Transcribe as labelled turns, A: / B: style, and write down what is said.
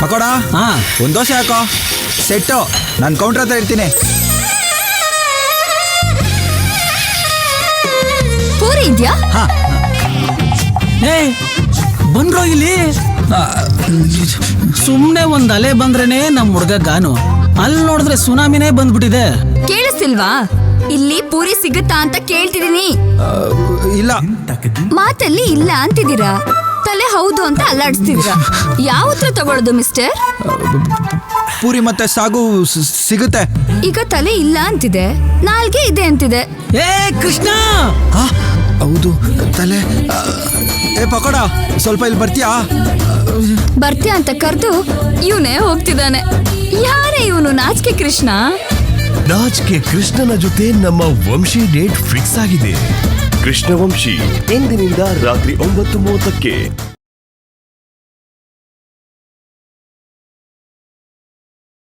A: ಪಕೋಡ ಒಂದು ದೋಸೆ ಹಾಕೋ ಸೆಟ್ಟು. ನಾನು ಕೌಂಟ್ರ್ ಹತ್ರ ಇರ್ತೀನಿ.
B: ಪೂರಿ ಇದೆಯಾ?
C: ಏ ಬಂದ್ರೋ ಇಲ್ಲಿ. ಸುಮ್ನೆ ಒಂದ್ ಅಲೆ ಬಂದ್ರೇನೆ ನಮ್ ಹುಡ್ಗ ಗಾನು. ಅಲ್ಲಿ ನೋಡಿದ್ರೆ ಸುನಾಮಿನೇ ಬಂದ್ಬಿಟ್ಟಿದೆ.
B: ಕೇಳಿಸ್ತಿಲ್ವಾ? ಇಲ್ಲಿ ಪೂರಿ ಸಿಗುತ್ತಾ ಅಂತ ಕೇಳ್ತಿದೀನಿ.
A: ಇಲ್ಲ.
B: ಮಾತಲ್ಲಿ ಇಲ್ಲ ಅಂತಿದ್ದೀರಾ, ತಲೆ ಹೌದು ಅಂತ ಅಲ್ಲಾಡಿಸ್ತಿದ್ದೀರಾ. ಯಾವ ಹತ್ರ ತಗೊಳ್ಳೋದು ಮಿಸ್ಟರ್?
A: ಪೂರಿ ಮತ್ತೆ ಸಾಗು ಸಿಗುತ್ತೆ.
B: ಈಗ ತಲೆ ಇಲ್ಲ ಅಂತಿದೆ, ನಾಲ್ಗೆ ಇದೆ ಅಂತಿದೆ.
C: ಏ ಕೃಷ್ಣ,
A: ಹೌದು ತಲೆ. ಏ ಪಕೋಡ, ಸ್ವಲ್ಪ ಇಲ್ಲಿ ಬರ್ತೀಯಾ?
B: ಬರ್ತೀಯ ಅಂತ ಕರೆದು ಇವನೇ ಹೋಗ್ತಿದ್ದಾನೆ. ಯಾರೇ ಇವನು? ನಾಚಿಕೆ ಕೃಷ್ಣ.
D: ನಾಚಿಕೆ ಕೃಷ್ಣನ ಜೊತೆ ನಮ್ಮ ವಂಶಿ ಡೇಟ್ ಫಿಕ್ಸ್ ಆಗಿದೆ. ಕೃಷ್ಣವಂಶಿ ಇಂದಿನಿಂದ ರಾತ್ರಿ 9:30ಕ್ಕೆ.